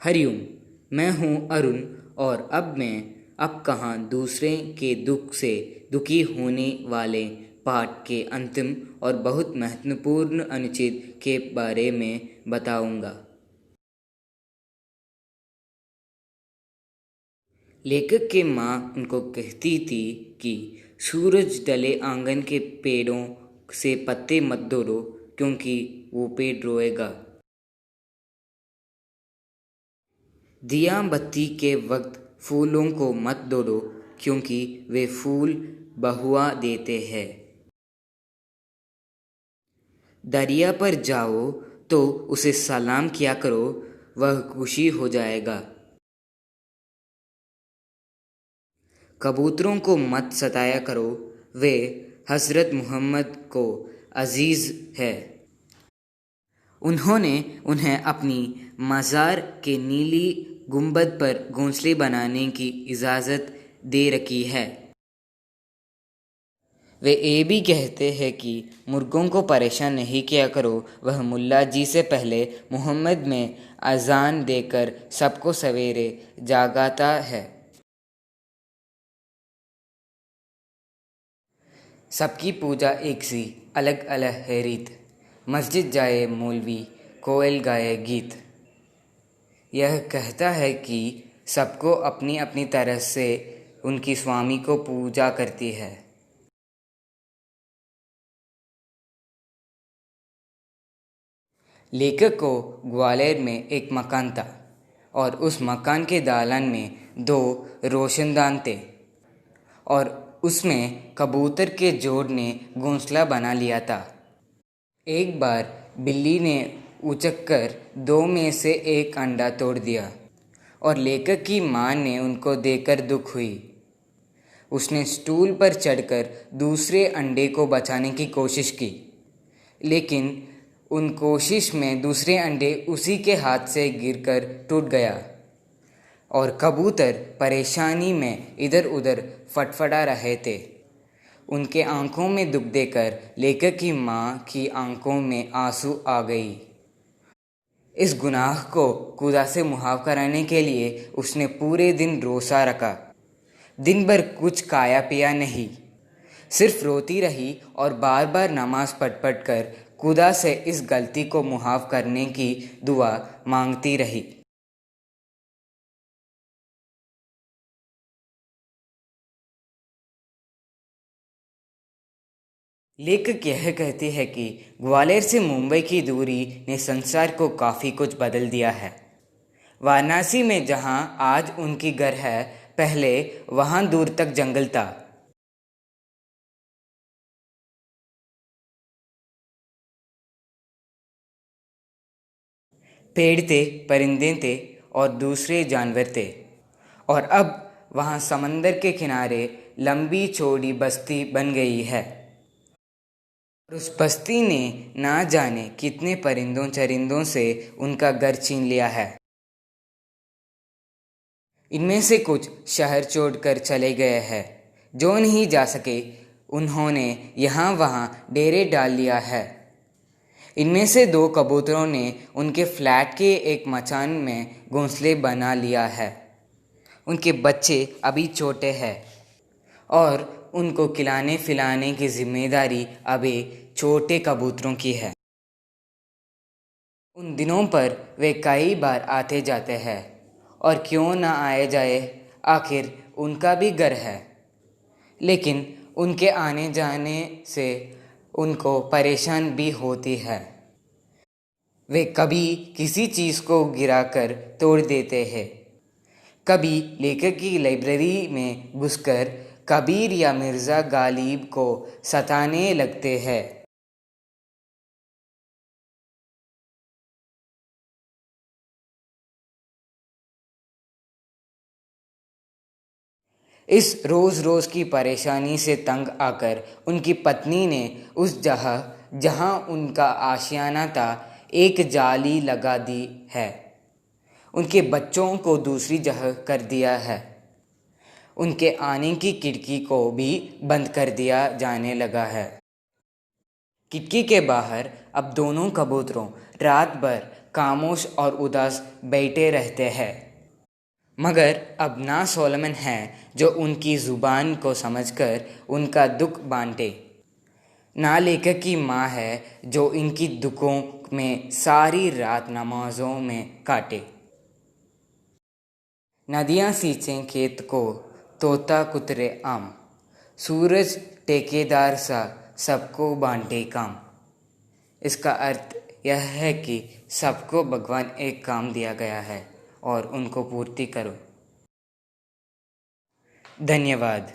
हरिओम। मैं हूँ अरुण और अब कहाँ दूसरे के दुख से दुखी होने वाले पाठ के अंतिम और बहुत महत्वपूर्ण अनुच्छेद के बारे में बताऊंगा। लेखक के माँ उनको कहती थी कि सूरज डले आंगन के पेड़ों से पत्ते मत तोड़ो क्योंकि वो पेड़ रोएगा। दिया बत्ती के वक्त फूलों को मत तोड़ो क्योंकि वे फूल बहुआ देते हैं। दरिया पर जाओ तो उसे सलाम किया करो, वह खुशी हो जाएगा। कबूतरों को मत सताया करो, वे हज़रत मोहम्मद को अजीज़ है। उन्होंने उन्हें अपनी मज़ार के नीली गुंबद पर घोंसले बनाने की इजाज़त दे रखी है। वे ये भी कहते हैं कि मुर्गों को परेशान नहीं किया करो, वह मुल्ला जी से पहले मोहम्मद में अजान देकर सबको सवेरे जागाता है। सबकी पूजा एक सी अलग अलग है रीत, मस्जिद जाए मौलवी कोयल गाए गीत। यह कहता है कि सबको अपनी अपनी तरह से उनकी स्वामी को पूजा करती है। लेखक को ग्वालियर में एक मकान था और उस मकान के दालान में 2 रोशनदान थे और उसमें कबूतर के जोड़ ने घोंसला बना लिया था। एक बार बिल्ली ने उचककर 2 में से एक अंडा तोड़ दिया और लेखक की माँ ने उनको देखकर दुख हुई। उसने स्टूल पर चढ़कर दूसरे अंडे को बचाने की कोशिश की, लेकिन उन कोशिश में दूसरे अंडे उसी के हाथ से गिरकर टूट गया और कबूतर परेशानी में इधर उधर फटफटा रहे थे। उनके आंखों में दुख देखकर लेखक की माँ की आंखों में आंसू आ गई। इस गुनाह को खुदा से मुआफ़ कराने के लिए उसने पूरे दिन रोज़ा रखा। दिन भर कुछ खाया पिया नहीं, सिर्फ रोती रही और बार बार नमाज पढ़ कर खुदा से इस गलती को मुआफ़ करने की दुआ मांगती रही। लेखक यह कहते हैं कि ग्वालियर से मुंबई की दूरी ने संसार को काफ़ी कुछ बदल दिया है। वाराणसी में जहां आज उनकी घर है, पहले वहां दूर तक जंगल था। पेड़ थे, परिंदे थे और दूसरे जानवर थे और अब वहाँ समंदर के किनारे लंबी चौड़ी बस्ती बन गई है। और उस बस्ती ने ना जाने कितने परिंदों चरिंदों से उनका घर छीन लिया है। इनमें से कुछ शहर छोड़कर चले गए हैं, जो नहीं जा सके उन्होंने यहाँ वहाँ डेरे डाल लिया है। इनमें से 2 कबूतरों ने उनके फ्लैट के एक मचान में घोंसले बना लिया है। उनके बच्चे अभी छोटे हैं और उनको खिलाने पिलाने की जिम्मेदारी अभी छोटे कबूतरों की है। उन दिनों पर वे कई बार आते जाते हैं और क्यों ना आए जाए, आखिर उनका भी घर है। लेकिन उनके आने जाने से उनको परेशान भी होती है। वे कभी किसी चीज़ को गिराकर तोड़ देते हैं, कभी लेखक की लाइब्रेरी में घुसकर कबीर या मिर्ज़ा गालिब को सताने लगते हैं। इस रोज़ रोज़ की परेशानी से तंग आकर उनकी पत्नी ने उस जगह जहाँ उनका आशियाना था एक जाली लगा दी है। उनके बच्चों को दूसरी जगह कर दिया है। उनके आने की खिड़की को भी बंद कर दिया जाने लगा है। खिड़की के बाहर अब दोनों कबूतरों रात भर खामोश और उदास बैठे रहते हैं। मगर अब ना सोलोमन है जो उनकी ज़ुबान को समझकर उनका दुख बांटे, ना लेखक की माँ है जो इनकी दुखों में सारी रात नमाज़ों में काटे। नदियाँ सींचें खेत को, तोता कुतरे आम, सूरज ठेकेदार सा सबको बांटे काम। इसका अर्थ यह है कि सबको भगवान एक काम दिया गया है और उनको पूर्ति करो। धन्यवाद।